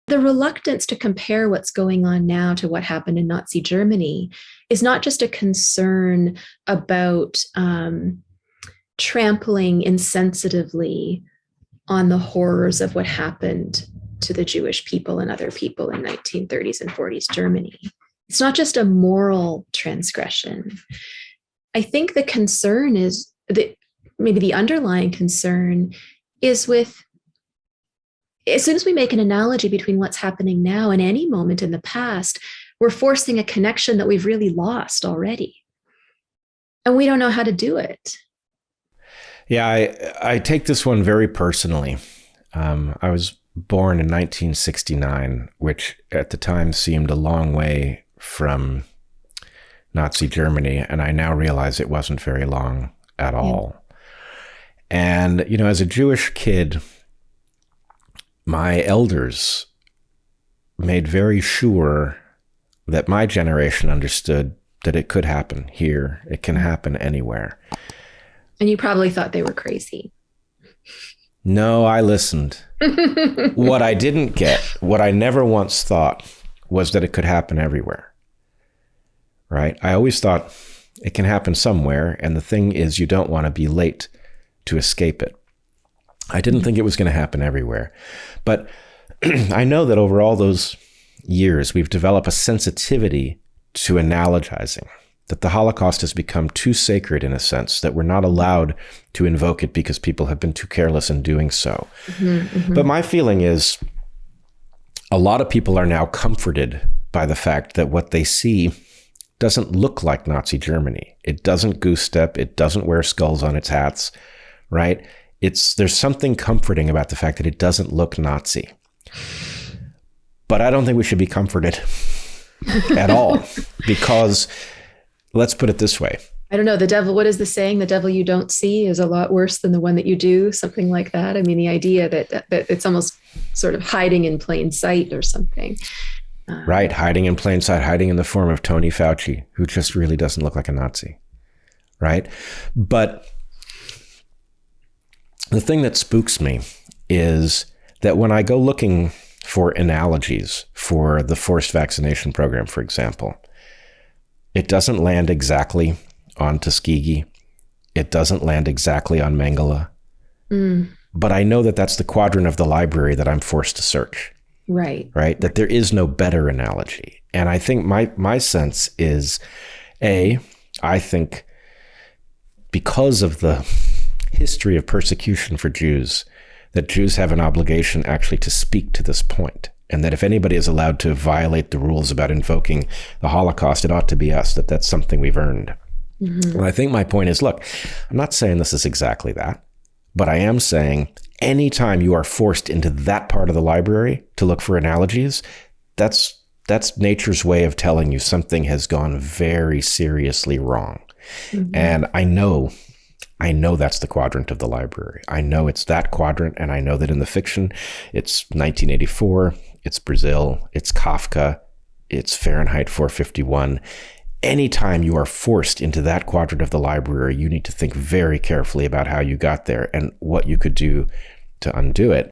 The reluctance to compare what's going on now to what happened in Nazi Germany is not just a concern about trampling insensitively on the horrors of what happened to the Jewish people and other people in 1930s and 40s Germany. It's not just a moral transgression. I think the concern is that maybe the underlying concern is with, as soon as we make an analogy between what's happening now and any moment in the past, we're forcing a connection that we've really lost already. And we don't know how to do it. Yeah, I take this one very personally. I was born in 1969, which at the time seemed a long way from Nazi Germany, and I now realize it wasn't very long at all. And, you know, as a Jewish kid, my elders made very sure that my generation understood that it could happen here. It can happen anywhere. And you probably thought they were crazy. No, I listened. What I didn't get, what I never once thought, was that it could happen everywhere. Right? I always thought it can happen somewhere, and the thing is, you don't want to be late to escape it. I didn't think it was going to happen everywhere. But I know that over all those years, we've developed a sensitivity to analogizing, that the Holocaust has become too sacred in a sense, that we're not allowed to invoke it because people have been too careless in doing so. But my feeling is a lot of people are now comforted by the fact that what they see doesn't look like Nazi Germany. It doesn't goose step. It doesn't wear skulls on its hats, right? There's something comforting about the fact that it doesn't look Nazi. But I don't think we should be comforted at all, because let's put it this way. I don't know, the devil, what is the saying? The devil you don't see is a lot worse than the one that you do, something like that. I mean, the idea that it's almost sort of hiding in plain sight or something. Right, hiding in plain sight, hiding in the form of Tony Fauci, who just really doesn't look like a Nazi, right? But the thing that spooks me is that when I go looking for analogies for the forced vaccination program, for example, it doesn't land exactly on Tuskegee. It doesn't land exactly on Mengele. But I know that that's the quadrant of the library that I'm forced to search. Right. Right? That there is no better analogy. And I think my sense is, I think because of the history of persecution for Jews, that Jews have an obligation actually to speak to this point. And that if anybody is allowed to violate the rules about invoking the Holocaust, it ought to be us, that that's something we've earned. And I think my point is, look, I'm not saying this is exactly that, but I am saying anytime you are forced into that part of the library to look for analogies, that's nature's way of telling you something has gone very seriously wrong. And I know that's the quadrant of the library. I know it's that quadrant, and I know that in the fiction, it's 1984, it's Brazil, it's Kafka, it's Fahrenheit 451. Anytime you are forced into that quadrant of the library, you need to think very carefully about how you got there and what you could do to undo it.